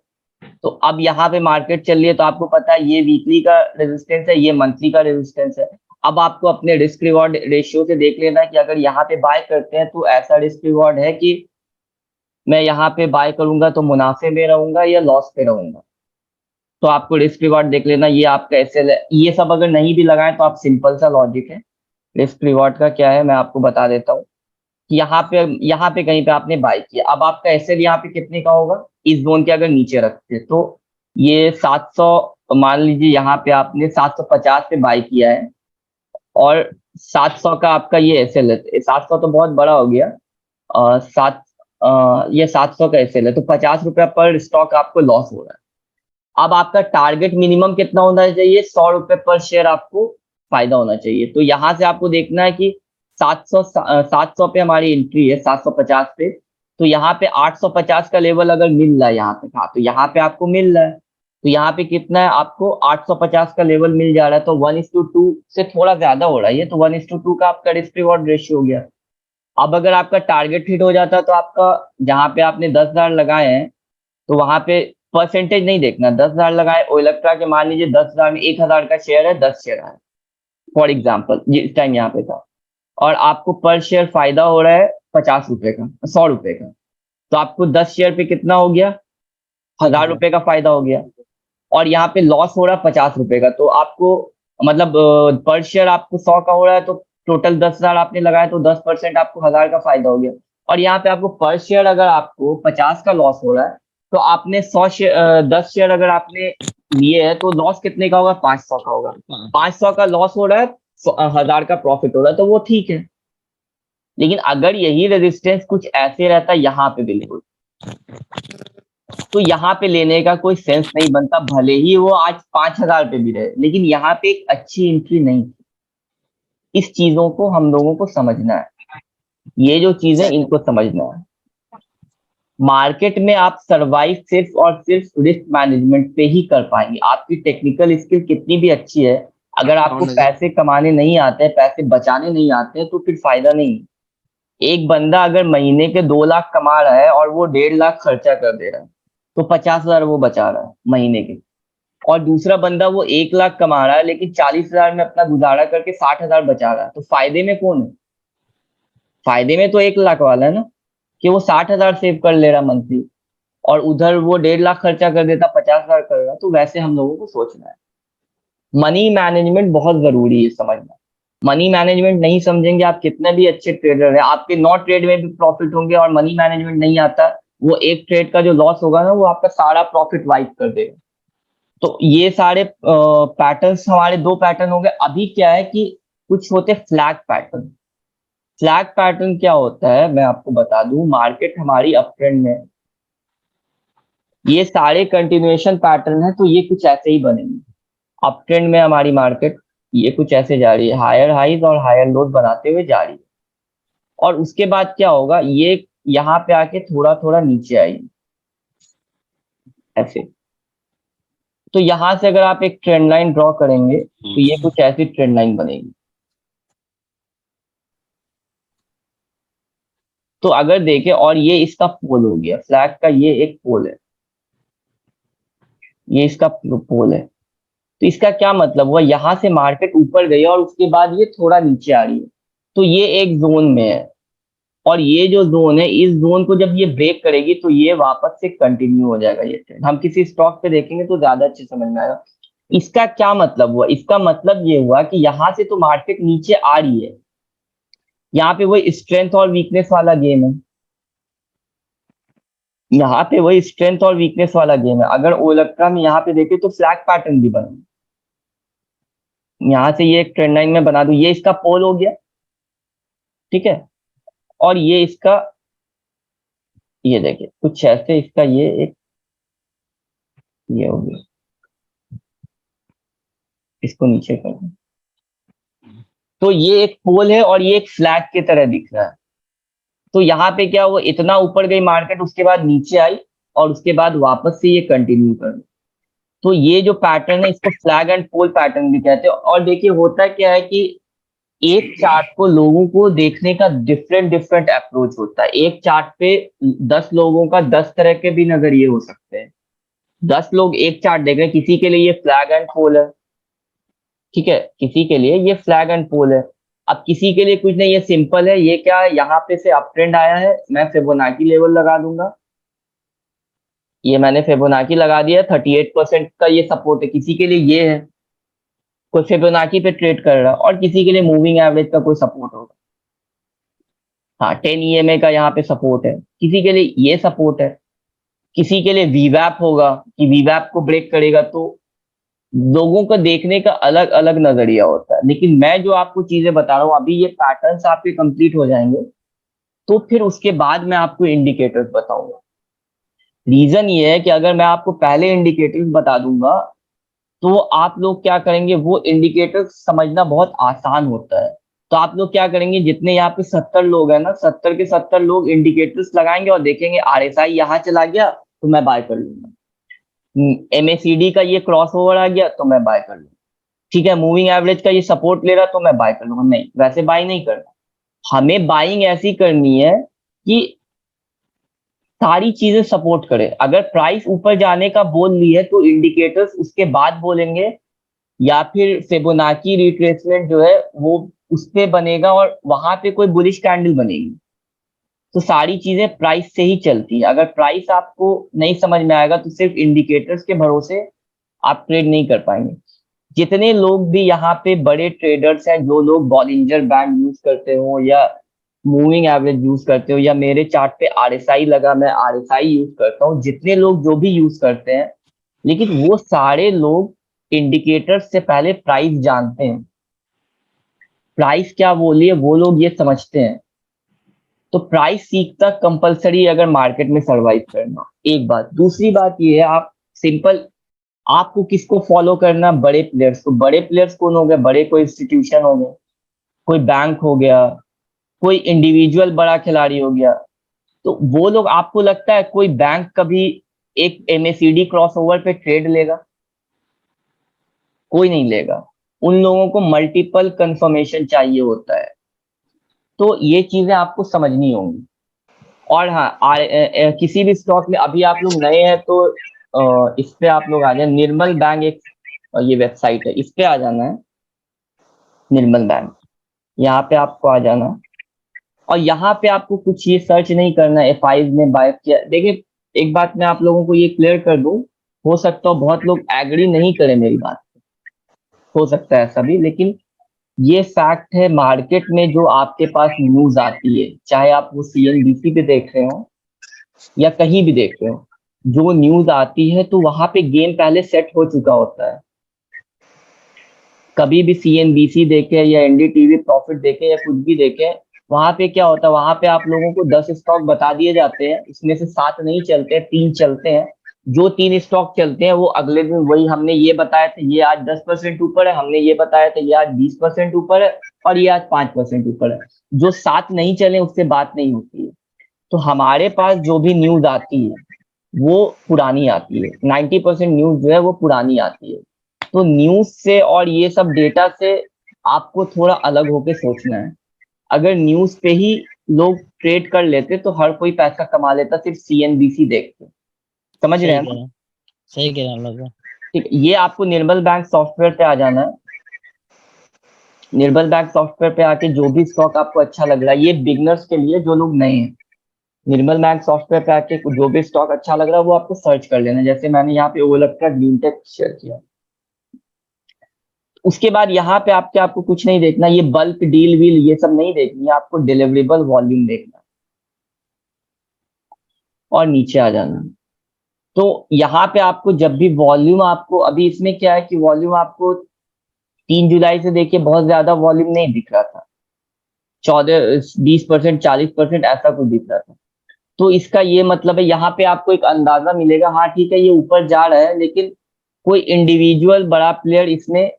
तो अब यहाँ पे मार्केट चल रही है, तो आपको पता है ये वीकली का रेजिस्टेंस है, ये मंथली का रेजिस्टेंस है। अब आपको अपने रिस्क रिवॉर्ड रेशियो से देख लेना है कि अगर यहाँ पे बाय करते हैं तो ऐसा रिस्क रिवॉर्ड है कि मैं यहाँ पे बाय करूंगा तो मुनाफे में रहूंगा या लॉस पे रहूंगा। तो आपको रिस्क रिवॉर्ड देख लेना, ये आपका एसएल है। ये सब अगर नहीं भी लगाए तो आप, सिंपल सा लॉजिक है, रिस्क रिवॉर्ड का क्या है मैं आपको बता देता हूँ। यहाँ पे कहीं पे आपने बाय किया, अब आपका एसएल यहाँ पे कितने का होगा, इस जोन के अगर नीचे रखते तो ये 700, मान लीजिए यहाँ पे आपने 750 पे बाय किया है, और 700 का आपका ये एसएल है। 700 तो बहुत बड़ा हो गया, सात ये 700 का एसएल है, तो 50 रुपया पर स्टॉक आपको लॉस हो रहा है। अब आपका टारगेट मिनिमम कितना होना चाहिए, 100 रुपए पर शेयर आपको फायदा होना चाहिए। तो यहाँ से आपको देखना है कि 700 पे हमारी एंट्री है, 750 पे, तो यहाँ पे 850 का लेवल अगर मिल रहा है यहाँ पे, हाँ तो यहाँ पे आपको मिल रहा है, तो यहाँ पे कितना है आपको 850 का लेवल मिल जा रहा है, तो 1:2 से थोड़ा ज्यादा हो रहा है ये, तो 1:2 का आपका रिस्क रिवॉर्ड रेशियो हो गया। अब अगर आपका टारगेट हिट हो जाता है तो आपका, जहाँ पे आपने 10,000 लगाए हैं, तो वहां पे परसेंटेज नहीं देखना, 10,000 लगाए ओ इलेक्ट्रा के, मान लीजिए 10,000 में 1,000 का शेयर है, 10 शेयर है फॉर एग्जाम्पल, जिस टाइम यहाँ पे था, और आपको पर शेयर फायदा हो रहा है 50 रुपए का, 100 रुपए का, तो आपको 10 शेयर पे कितना हो गया, 1,000 रुपए का फायदा हो गया। और यहाँ पे लॉस हो रहा है 50 रुपए का, तो आपको मतलब पर शेयर आपको 100 का हो रहा है, तो टोटल 10,000 आपने लगाया, तो 10% आपको 1,000 का फायदा हो गया। और यहाँ पे आपको पर शेयर अगर आपको 50 का लॉस हो रहा है, तो आपने 10 शेयर अगर आपने लिए है, तो लॉस कितने का होगा, 500 का होगा। 500 का लॉस हो रहा है, 1,000 का प्रॉफिट हो रहा है, तो वो ठीक है। लेकिन अगर यही रेजिस्टेंस कुछ ऐसे रहता है यहाँ पे बिल्कुल, तो यहाँ पे लेने का कोई सेंस नहीं बनता, भले ही वो आज 5,000 पे भी रहे, लेकिन यहाँ पे एक अच्छी एंट्री नहीं थी। इस चीजों को हम लोगों को समझना है, ये जो चीजें इनको समझना है। मार्केट में आप सरवाइव सिर्फ और सिर्फ रिस्क मैनेजमेंट पे ही कर पाएंगे। आपकी टेक्निकल स्किल कितनी भी अच्छी है, अगर आपको पैसे कमाने नहीं आते हैं, पैसे बचाने नहीं आते हैं, तो फिर फायदा नहीं। एक बंदा अगर महीने के 2 लाख कमा रहा है और वो 1.5 लाख खर्चा कर दे रहा है, तो 50,000 वो बचा रहा है महीने के। और दूसरा बंदा वो 1 लाख कमा रहा है लेकिन 40,000 में अपना गुजारा करके 60,000 बचा रहा है, तो फायदे में कौन है, फायदे में तो 1 लाख वाला है ना, कि वो 60,000 सेव कर ले रहा मंथली। और उधर वो 1.5 लाख खर्चा कर देता, 50,000 कर रहा, तो वैसे हम लोगों को सोचना है। मनी मैनेजमेंट बहुत जरूरी है समझना। मनी मैनेजमेंट नहीं समझेंगे, आप कितने भी अच्छे ट्रेडर हैं, आपके 9 ट्रेड में भी प्रॉफिट होंगे और मनी मैनेजमेंट नहीं आता, वो एक ट्रेड का जो लॉस होगा ना, वो आपका सारा प्रॉफिट वाइप कर देगा। तो ये सारे पैटर्न्स हमारे 2 पैटर्न हो गए। अभी क्या है कि कुछ होते फ्लैग पैटर्न। फ्लैग पैटर्न क्या होता है मैं आपको बता दूं, मार्केट हमारी अप ट्रेंड में, ये सारे कंटिन्यूएशन पैटर्न है, तो ये कुछ ऐसे ही बनेंगे। अप ट्रेंड में हमारी मार्केट ये कुछ ऐसे जा रही है, हायर हाइज और हायर लोज बनाते हुए जा रही है, और उसके बाद क्या होगा, ये यहाँ पे आके थोड़ा थोड़ा नीचे आएगी ऐसे। तो यहां से अगर आप एक ट्रेंड लाइन ड्रॉ करेंगे तो ये कुछ ऐसी ट्रेंड लाइन बनेगी। तो अगर देखें, और ये इसका पोल हो गया, फ्लैग का ये एक पोल है, ये इसका पोल है। तो इसका क्या मतलब हुआ, यहां से मार्केट ऊपर गई और उसके बाद ये थोड़ा नीचे आ रही है, तो ये एक जोन में है। और ये जो जोन है, इस जोन को जब ये ब्रेक करेगी तो ये वापस से कंटिन्यू हो जाएगा ये ट्रेंड। हम किसी स्टॉक पे देखेंगे तो ज्यादा अच्छे समझ में आएगा। इसका क्या मतलब हुआ, इसका मतलब ये हुआ कि यहां से तो मार्केट नीचे आ रही है, यहाँ पे वही स्ट्रेंथ और वीकनेस वाला गेम है, यहाँ पे वही स्ट्रेंथ और वीकनेस वाला गेम है। अगर ओलेक्ट्रा में यहाँ पे देखे तो फ्लैग पैटर्न भी बना, यहाँ से ये एक ट्रेंड लाइन में बना दूं, ये इसका पोल हो गया, ठीक है। और ये इसका, ये देखिए कुछ ऐसे इसका ये एक, ये हो गया, इसको नीचे कर दूं। तो ये एक पोल है और ये एक फ्लैग की तरह दिख रहा है। तो यहाँ पे क्या हुआ, इतना ऊपर गई मार्केट, उसके बाद नीचे आई, और उसके बाद वापस से ये कंटिन्यू कर। तो ये जो पैटर्न है इसको फ्लैग एंड पोल पैटर्न भी कहते हैं। और देखिए होता क्या है कि एक चार्ट को लोगों को देखने का डिफरेंट डिफरेंट अप्रोच होता है। एक चार्ट पे 10 लोगों का 10 तरह के भी नजरिए हो सकते हैं। 10 लोग एक चार्ट देख रहे हैं, किसी के लिए ये फ्लैग एंड पोल है, ठीक है, किसी के लिए ये फ्लैग एंड पोल है। अब किसी के लिए कुछ नहीं, ये सिंपल है, ये क्या है, यहाँ पे से अप ट्रेंड आया है, मैं फिबोनाची लेवल लगा दूंगा, ये मैंने फिबोनाची लगा दिया, 38% का ये सपोर्ट है, किसी के लिए ये है, कोई फिबोनाची पे ट्रेड कर रहा है, और किसी के लिए मूविंग एवरेज का कोई सपोर्ट होगा। हाँ, 10 EMA का यहाँ पे सपोर्ट है, किसी के लिए ये सपोर्ट है, किसी के लिए वीवैप होगा कि वीवैप को ब्रेक करेगा। तो लोगों का देखने का अलग अलग नजरिया होता है। लेकिन मैं जो आपको चीजें बता रहा हूँ अभी, ये पैटर्न्स आपके कंप्लीट हो जाएंगे तो फिर उसके बाद मैं आपको इंडिकेटर्स बताऊंगा। रीजन ये है कि अगर मैं आपको पहले इंडिकेटर्स बता दूंगा तो आप लोग क्या करेंगे, वो इंडिकेटर्स समझना बहुत आसान होता है। तो आप लोग क्या करेंगे, जितने यहाँ पे 70 लोग हैं ना, 70 के 70 लोग इंडिकेटर्स लगाएंगे और देखेंगे RSI यहाँ चला गया तो मैं बाय कर लूंगा, MACD का ये क्रॉस ओवर आ गया तो मैं बाय कर लूंगा, ठीक है, मूविंग एवरेज का ये सपोर्ट ले रहा तो मैं बाय कर लूंगा। नहीं, वैसे बाय नहीं करना, हमें बाइंग ऐसी करनी है कि सारी चीजें सपोर्ट करे। अगर प्राइस ऊपर जाने का बोल ली है तो इंडिकेटर्स उसके बाद बोलेंगे, या फिर फिबोनाची रिट्रेसमेंट जो है वो उस पे बनेगा और वहां पे कोई बुलिश कैंडल बनेगी। तो सारी चीजें प्राइस से ही चलती है। अगर प्राइस आपको नहीं समझ में आएगा तो सिर्फ इंडिकेटर्स के भरोसे आप ट्रेड नहीं कर पाएंगे। जितने लोग भी यहाँ पे बड़े ट्रेडर्स हैं, जो लोग बॉलिंजर बैंड यूज करते हो या मूविंग एवरेज यूज करते हो, या मेरे चार्ट पे RSI लगा, मैं RSI यूज करता हूँ, जितने लोग जो भी यूज करते हैं, लेकिन वो सारे लोग इंडिकेटर्स से पहले प्राइस जानते हैं। प्राइस क्या बोली है वो लोग ये समझते हैं। तो प्राइस सीखना कंपलसरी है अगर मार्केट में सरवाइव करना। एक बात, दूसरी बात ये है, आप सिंपल, आपको किसको फॉलो करना, बड़े प्लेयर्स को। बड़े प्लेयर्स कौन हो गए, बड़े कोई इंस्टीट्यूशन हो गए, कोई बैंक हो गया, कोई इंडिविजुअल बड़ा खिलाड़ी हो गया। तो वो लोग, आपको लगता है कोई बैंक कभी एक MACD क्रॉसओवर पे ट्रेड लेगा? कोई नहीं लेगा। उन लोगों को मल्टीपल कंफर्मेशन चाहिए होता है। तो ये चीजें आपको समझनी होंगी। और हाँ, किसी भी स्टॉक में अभी आप लोग नए हैं तो इस पे आप लोग आ जाए, निर्मल बैंक एक ये वेबसाइट है, इस पे आ जाना है, निर्मल बैंक, यहाँ पे आपको आ जाना है। और यहाँ पे आपको कुछ ये सर्च नहीं करना है FIs ने बाय किया। देखिए एक बात मैं आप लोगों को ये क्लियर कर दूं, हो सकता है बहुत लोग एग्री नहीं करें मेरी बात से, हो सकता है ऐसा भी, लेकिन ये फैक्ट है, मार्केट में जो आपके पास न्यूज आती है, चाहे आप वो सीएनबीसी पे देख रहे हो या कहीं भी देख रहे हो, जो न्यूज आती है तो वहां पे गेम पहले सेट हो चुका होता है। कभी भी सीएनबीसी देखे या एनडीटीवी प्रॉफिट देखे या कुछ भी देखे, वहां पे क्या होता है, वहां पे आप लोगों को 10 स्टॉक बता दिए जाते हैं, इसमें से 7 नहीं चलते हैं, 3 चलते हैं। जो 3 स्टॉक चलते हैं वो अगले दिन वही, हमने ये बताया था ये आज 10% ऊपर है, हमने ये बताया था ये आज 20% ऊपर है, और ये आज 5% ऊपर है। जो 7 नहीं चले उससे बात नहीं होती है। तो हमारे पास जो भी न्यूज आती है वो पुरानी आती है, 90% न्यूज जो है वो पुरानी आती है। तो न्यूज से और ये सब डेटा से आपको थोड़ा अलग होके सोचना है। अगर न्यूज पे ही लोग ट्रेड कर लेते तो हर कोई पैसा कमा लेता सिर्फ सीएनबीसी देख के। समझ रहे सही हैं कह ना? रहे हैं, सही कह रहे हैं लोग। ठीक है, ये आपको निर्मल बैंक सॉफ्टवेयर पे आ जाना है। निर्मल बैंक सॉफ्टवेयर पे आके जो भी स्टॉक आपको अच्छा लग रहा है, ये बिगनर्स के लिए जो लोग नए हैं, निर्मल बैंक सॉफ्टवेयर पे आके जो भी स्टॉक अच्छा लग रहा है वो आपको सर्च कर लेना। जैसे मैंने यहाँ पे ओलेक्ट्रा ग्रीनटेक शेयर किया। उसके बाद यहाँ पे आपको कुछ नहीं देखना, ये बल्क डील वील ये सब नहीं देखनी है, आपको डिलीवरेबल वॉल्यूम देखना और नीचे आ जाना। तो यहाँ पे आपको जब भी वॉल्यूम, आपको अभी इसमें क्या है कि वॉल्यूम आपको 3 जुलाई से देखिए बहुत ज्यादा वॉल्यूम नहीं दिख रहा था, 14-20%, 40% ऐसा कुछ दिख रहा था। तो इसका ये मतलब है यहाँ पे आपको एक अंदाजा मिलेगा, हाँ ठीक है ये ऊपर जा रहा है, लेकिन कोई इंडिविजुअल बड़ा प्लेयर इसमें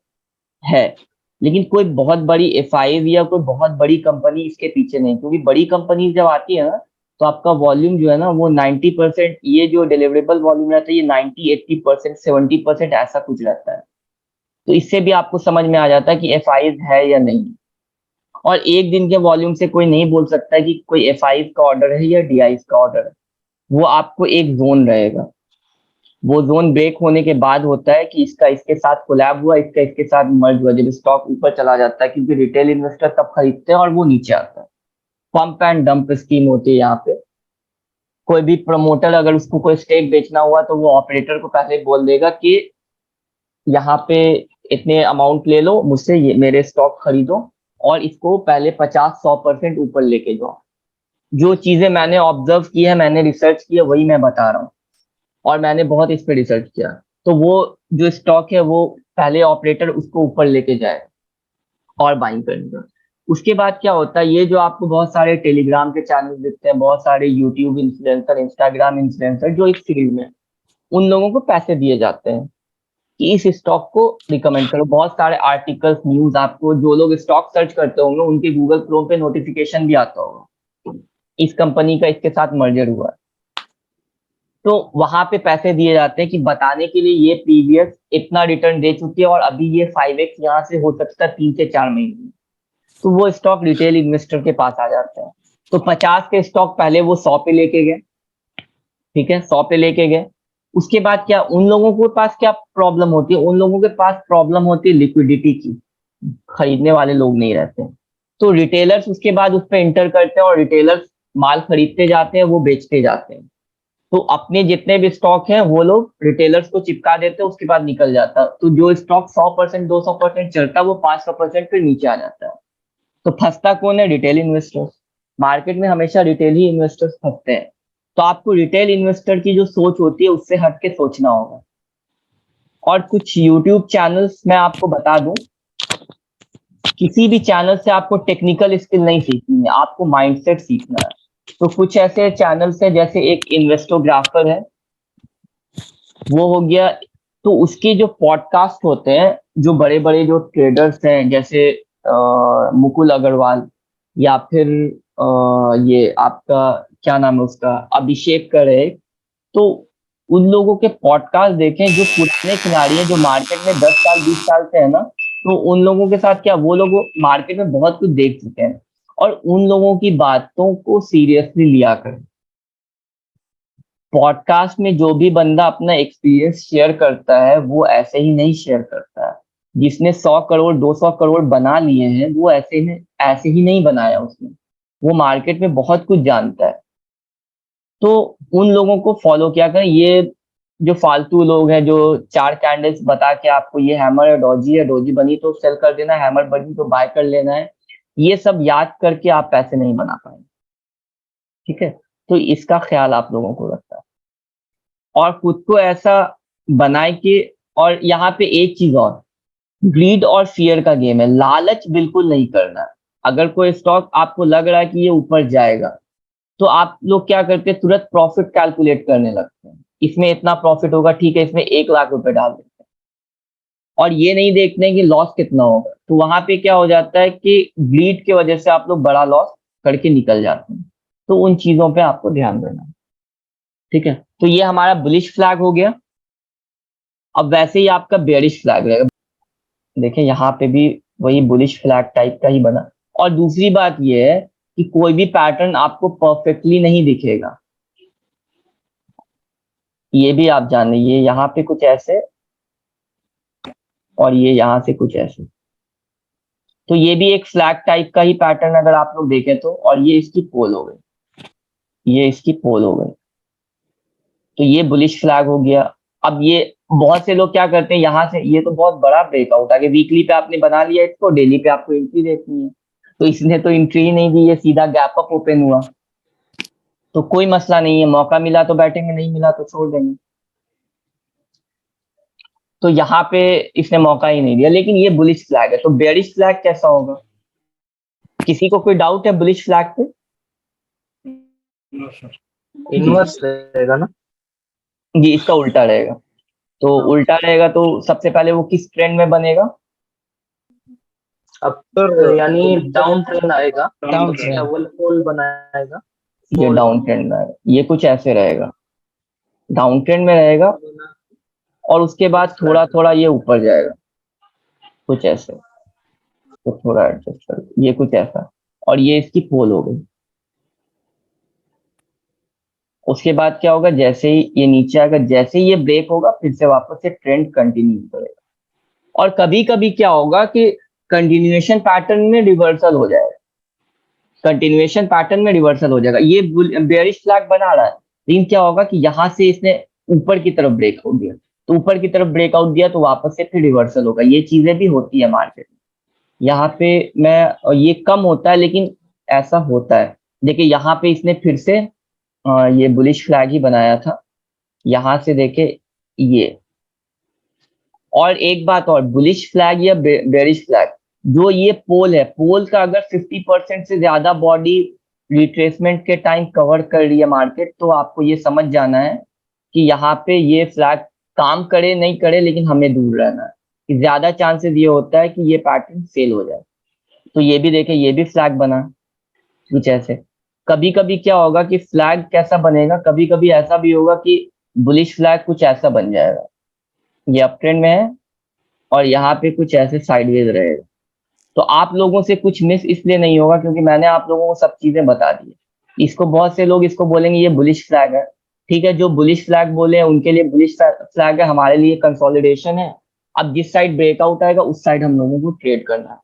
है, लेकिन कोई बहुत बड़ी एफ या कोई बहुत बड़ी कंपनी इसके पीछे नहीं। क्योंकि बड़ी कंपनी जब आती है ना तो आपका वॉल्यूम जो है ना वो 90%, ये जो डिलीवरेबल वॉल्यूम रहता है ये 90-80%, 70% ऐसा कुछ रहता है। तो इससे भी आपको समझ में आ जाता है कि एफ है या नहीं। और एक दिन के वॉल्यूम से कोई नहीं बोल सकता कि कोई एफ का ऑर्डर है या डी का ऑर्डर है। वो आपको एक जोन रहेगा, वो जोन ब्रेक होने के बाद होता है कि इसका इसके साथ कोलैब हुआ, इसका इसके साथ मर्ज हुआ, जब स्टॉक ऊपर चला जाता है, क्योंकि रिटेल इन्वेस्टर तब खरीदते हैं और वो नीचे आता है। पंप एंड डंप स्कीम होती है यहाँ पे। कोई भी प्रमोटर अगर उसको कोई स्टेक बेचना हुआ तो वो ऑपरेटर को पहले बोल देगा कि यहाँ पे इतने अमाउंट ले लो मुझसे, ये मेरे स्टॉक खरीदो और इसको पहले 50-100% ऊपर लेके जाओ। जो चीजें मैंने ऑब्जर्व की है, मैंने रिसर्च की है, वही मैं बता रहा हूँ, और मैंने बहुत इस पे रिसर्च किया। तो वो जो स्टॉक है वो पहले ऑपरेटर उसको ऊपर लेके जाए और बाइंग करेगा। उसके बाद क्या होता है, ये जो आपको बहुत सारे टेलीग्राम के चैनल दिखते हैं, बहुत सारे यूट्यूब इन्फ्लुएंसर, इंस्टाग्राम इन्फ्लुएंसर जो इस फील्ड में, उन लोगों को पैसे दिए जाते हैं कि इस स्टॉक को रिकमेंड करो। बहुत सारे आर्टिकल्स, न्यूज, आपको जो लोग स्टॉक सर्च करते होंगे उनके गूगल क्रोम पे नोटिफिकेशन भी आता होगा इस कंपनी का इसके साथ मर्जर हुआ है। तो वहां पे पैसे दिए जाते हैं कि बताने के लिए ये प्रीवियस इतना रिटर्न दे चुकी है और अभी ये 5x यहाँ से हो सकता है 3 से 4 महीने में। तो वो स्टॉक रिटेल इन्वेस्टर के पास आ जाते हैं। तो 50 के स्टॉक पहले वो 100 पे लेके गए, ठीक है, 100 पे लेके गए। उसके बाद क्या उन लोगों के पास क्या प्रॉब्लम होती है, उन लोगों के पास प्रॉब्लम होती है लिक्विडिटी की, खरीदने वाले लोग नहीं रहते हैं। तो रिटेलर्स उसके बाद उस पर इंटर करते हैं और रिटेलर्स माल खरीदते जाते हैं, वो बेचते जाते हैं। तो अपने जितने भी स्टॉक हैं वो लोग रिटेलर्स को चिपका देते हैं, उसके बाद निकल जाता है। तो जो स्टॉक 100%, 200% चलता है वो 500% फिर नीचे आ जाता है। तो फंसता कौन है? Retail investors. मार्केट में हमेशा रिटेल ही इन्वेस्टर्स फंसते हैं। तो आपको रिटेल इन्वेस्टर की जो सोच होती है उससे हट के सोचना होगा। और कुछ यूट्यूब चैनल्स मैं आपको बता दूं, किसी भी चैनल से आपको टेक्निकल स्किल नहीं सीखनी है, आपको माइंडसेट सीखना है। तो कुछ ऐसे चैनल्स हैं, जैसे एक इन्वेस्टोग्राफर है, वो हो गया। तो उसके जो पॉडकास्ट होते हैं, जो बड़े बड़े जो ट्रेडर्स हैं, जैसे मुकुल अग्रवाल, या फिर ये आपका क्या नाम है उसका, अभिषेक कर है, तो उन लोगों के पॉडकास्ट देखें जो पुराने खिलाड़ी हैं, जो मार्केट में 10 साल 20 साल से है ना। तो उन लोगों के साथ क्या, वो लोग मार्केट में बहुत कुछ देख चुके हैं, और उन लोगों की बातों को सीरियसली लिया करें। पॉडकास्ट में जो भी बंदा अपना एक्सपीरियंस शेयर करता है वो ऐसे ही नहीं शेयर करता है। जिसने 100 करोड़ 200 करोड़ बना लिए हैं वो ऐसे ही नहीं बनाया उसने। वो मार्केट में बहुत कुछ जानता है। तो उन लोगों को फॉलो किया करें। ये जो फालतू लोग हैं जो 4 कैंडल्स बता के आपको ये हैमर है डोजी बनी तो सेल कर देना, हैमर बनी तो बाय कर लेना है, ये सब याद करके आप पैसे नहीं बना पाएंगे। ठीक है, तो इसका ख्याल आप लोगों को रखना है और खुद को ऐसा बनाए कि, और यहाँ पे एक चीज और, ग्रीड और फियर का गेम है, लालच बिल्कुल नहीं करना है। अगर कोई स्टॉक आपको लग रहा है कि ये ऊपर जाएगा तो आप लोग क्या करते हैं, तुरंत प्रॉफिट कैलकुलेट करने लगते हैं, इसमें इतना प्रॉफिट होगा, ठीक है इसमें 1 लाख रुपए डाल देते हैं, और ये नहीं देखते हैं कि लॉस कितना होगा। तो वहां पे क्या हो जाता है कि ग्रीड की वजह से आप लोग बड़ा लॉस करके निकल जाते हैं। तो उन चीजों पे आपको ध्यान देना है। ठीक है, तो ये हमारा बुलिश फ्लैग हो गया। अब वैसे ही आपका बेयरिश फ्लैग रहेगा। देखें यहाँ पे भी वही बुलिश फ्लैग टाइप का ही बना। और दूसरी बात ये है कि कोई भी पैटर्न आपको परफेक्टली नहीं दिखेगा, ये भी आप जान लीजिए। यहाँ पे कुछ ऐसे और ये यहाँ से कुछ ऐसे, तो ये भी एक फ्लैग टाइप का ही पैटर्न अगर आप लोग देखें तो। और ये इसकी पोल हो गई, ये इसकी पोल हो गई, तो ये बुलिश फ्लैग हो गया। अब ये बहुत से लोग क्या करते हैं, यहाँ से ये तो बहुत बड़ा ब्रेकआउट है कि वीकली पे आपने बना लिया इसको, डेली पे आपको एंट्री देखनी है, तो इसने तो एंट्री ही नहीं दी है, सीधा गैप अप ओपन हुआ, तो कोई मसला नहीं है, मौका मिला तो बैठेंगे, नहीं मिला तो छोड़ देंगे। तो यहाँ पे इसने मौका ही नहीं दिया, लेकिन ये बुलिश फ्लैग है। तो बेयरिश फ्लैग कैसा होगा, किसी को कोई डाउट है बुलिश फ्लैग पे? इनवर्स रहेगा ना? जी, इसका उल्टा रहेगा। तो उल्टा रहेगा तो सबसे पहले वो किस ट्रेंड में बनेगा? अपर यानी डाउन ट्रेंड आएगा, डाउन ट्रेंड। डबल पोल बनाएगा। ये डाउन ट्रेंड में आएगा, ये कुछ ऐसे रहेगा, डाउन ट्रेंड में रहेगा, और उसके बाद थोड़ा थोड़ा ये ऊपर जाएगा, कुछ ऐसे, तो थोड़ा एडजस्ट कर, ये कुछ ऐसा, और ये इसकी पोल हो गई। उसके बाद क्या होगा, जैसे ही ये नीचे आएगा, जैसे ही ये ब्रेक होगा, फिर से वापस से ट्रेंड कंटिन्यू करेगा। और कभी कभी क्या होगा कि कंटिन्यूएशन पैटर्न में रिवर्सल हो जाएगा, कंटिन्यूएशन पैटर्न में रिवर्सल हो जाएगा। ये बेयरिश फ्लैग बना रहा है, लेकिन क्या होगा कि यहाँ से इसने ऊपर की तरफ ब्रेकआउट दिया, तो ऊपर की तरफ ब्रेकआउट दिया तो वापस से फिर रिवर्सल होगा। ये चीजें भी होती है मार्केट में। यहाँ पे मैं, और ये कम होता है लेकिन ऐसा होता है। देखिए यहाँ पे इसने फिर से ये बुलिश फ्लैग ही बनाया था, यहाँ से देखे ये। और एक बात और, बुलिश फ्लैग या बेरिश फ्लैग, जो ये पोल है, पोल का अगर 50% से ज्यादा बॉडी रिट्रेसमेंट के टाइम कवर कर रही है मार्केट, तो आपको ये समझ जाना है कि यहाँ पे ये फ्लैग काम करे नहीं करे, लेकिन हमें दूर रहना है, कि ज्यादा चांसेस ये होता है कि ये पैटर्न फेल हो जाए। तो ये भी देखे, ये भी फ्लैग बना कुछ ऐसे। कभी कभी क्या होगा कि फ्लैग कैसा बनेगा, कभी कभी ऐसा भी होगा कि बुलिश फ्लैग कुछ ऐसा बन जाएगा, ये अप ट्रेंड में है और यहाँ पे कुछ ऐसे साइडवेज रहेगा। तो आप लोगों से कुछ मिस इसलिए नहीं होगा क्योंकि मैंने आप लोगों को सब चीजें बता दी। इसको बहुत से लोग इसको बोलेंगे ये बुलिश फ्लैग है, ठीक है, जो बुलिश फ्लैग बोले हैं उनके लिए बुलिश फ्लैग है, हमारे लिए कंसोलिडेशन है। अब जिस साइड ब्रेकआउट आएगा उस साइड हम लोगों को ट्रेड करना है।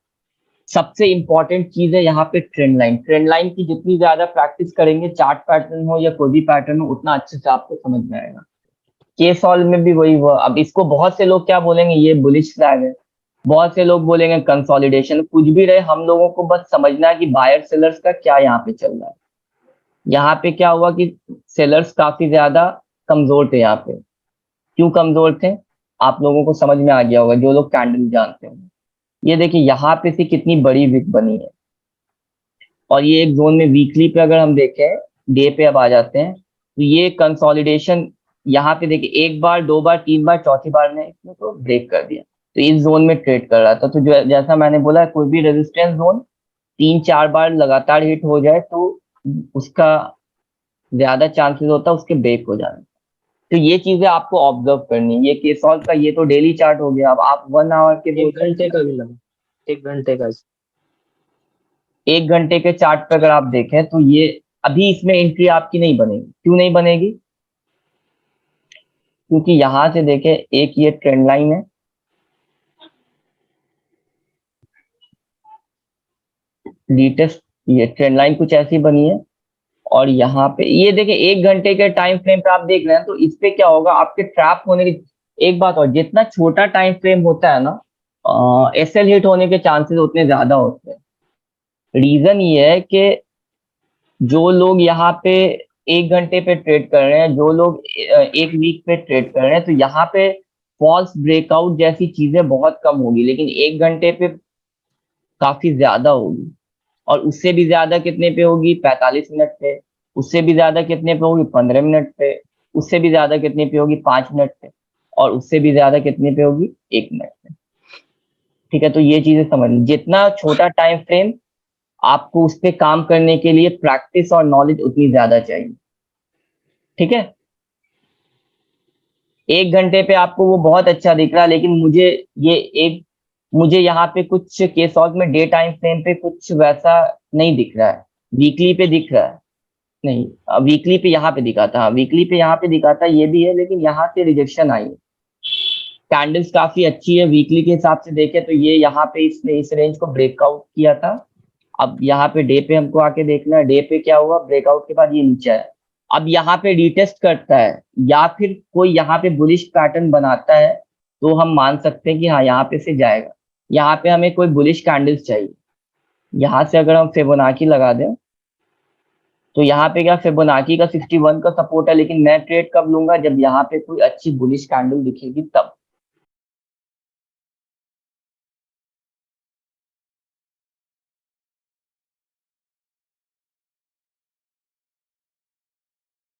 सबसे इंपॉर्टेंट चीज है यहाँ पे ट्रेंड लाइन। ट्रेंड लाइन की जितनी ज्यादा प्रैक्टिस करेंगे, चार्ट पैटर्न हो या कोई भी पैटर्न हो, उतना अच्छे से आपको समझ में आएगा। के सॉल्व में भी वही हुआ। अब इसको बहुत से लोग क्या बोलेंगे, ये बुलिश फ्लैग है, बहुत से लोग बोलेंगे कंसोलिडेशन, कुछ भी रहे, हम लोगों को बस समझना है कि बायर सेलर्स का क्या यहाँ पे चल रहा है। यहाँ पे क्या हुआ कि सेलर्स काफी ज्यादा कमजोर थे। यहाँ पे क्यों कमजोर थे, आप लोगों को समझ में आ गया होगा जो लोग कैंडल जानते हैं। ये देखिए यहाँ पे से कितनी बड़ी विक बनी है, और ये एक जोन में वीकली पे अगर हम देखें, डे पे अब आ जाते हैं, तो ये कंसोलिडेशन यहाँ पे देखिए, एक बार, दो बार, तीन बार, चौथी बार ने इसने तो ब्रेक कर दिया, तो इस जोन में ट्रेड कर रहा था। तो जो जैसा मैंने बोला, कोई भी रेजिस्टेंस जोन 3-4 बार लगातार हिट हो जाए तो उसका ज्यादा चांसेस होता है उसके ब्रेक हो जाने। तो ये चीजें आपको ऑब्जर्व करनी है। ये केसॉल का ये तो डेली चार्ट हो गया। अब आप 1 आवर के 1 घंटे का भी लगा, 1 घंटे का। 1 घंटे के चार्ट पर अगर आप देखें तो ये अभी इसमें एंट्री आपकी नहीं बनेगी। क्यों नहीं बनेगी, क्योंकि यहां से देखें, एक ये ट्रेंड लाइन है, लेटेस्ट ये ट्रेंड लाइन कुछ ऐसी बनी है, और यहाँ पे ये देखिए 1 घंटे के टाइम फ्रेम पे आप देख रहे हैं, तो इस पे क्या होगा, आपके ट्रैप होने की एक बात, और जितना छोटा टाइम फ्रेम होता है ना, एसएल हिट होने के चांसेस उतने ज्यादा होते हैं। रीजन ये है कि जो लोग यहाँ पे 1 घंटे पे ट्रेड कर रहे हैं, जो लोग 1 वीक पे ट्रेड कर रहे हैं, तो यहाँ पे फॉल्स ब्रेकआउट जैसी चीजें बहुत कम होगी, लेकिन 1 घंटे पे काफी ज्यादा होगी। और उससे भी ज्यादा कितने पे होगी, 45 मिनट पे। उससे भी ज्यादा कितने पे होगी, 15 मिनट पे। उससे भी ज्यादा कितने पे होगी, 5 मिनट पे। और उससे भी ज्यादा कितने पे होगी, 1 मिनट पे। ठीक है, तो ये चीजें समझ लीजिए, जितना छोटा टाइम फ्रेम, आपको उस पे काम करने के लिए प्रैक्टिस और नॉलेज उतनी ज्यादा चाहिए। ठीक है, 1 घंटे पे आपको वो बहुत अच्छा दिख रहा है, लेकिन ये एक मुझे यहाँ पे कुछ केस ऑफ में डे टाइम फ्रेम पे कुछ वैसा नहीं दिख रहा है। वीकली पे दिख रहा है, नहीं वीकली पे यहाँ पे दिखा था, वीकली पे यहाँ पे दिखा था, ये भी है, लेकिन यहाँ से रिजेक्शन आई है। कैंडल्स काफी अच्छी है, वीकली के हिसाब से देखे तो ये यहाँ पे इसने इस रेंज को ब्रेकआउट किया था। अब यहाँ पे डे पे हमको आके देखना है, डे पे क्या हुआ, ब्रेकआउट के बाद ये नीचे है। अब यहाँ पे रिटेस्ट करता है या फिर कोई यहाँ पे बुलिश पैटर्न बनाता है, तो हम मान सकते हैं कि हाँ यहाँ पे से जाएगा। यहाँ पे हमें कोई बुलिश कैंडल्स चाहिए। यहाँ से अगर हम फिबोनाची लगा दें, तो यहाँ पे क्या फिबोनाची का 61 का सपोर्ट है, लेकिन मैं ट्रेड कब लूंगा, जब यहाँ पे कोई अच्छी बुलिश कैंडल दिखेगी तब।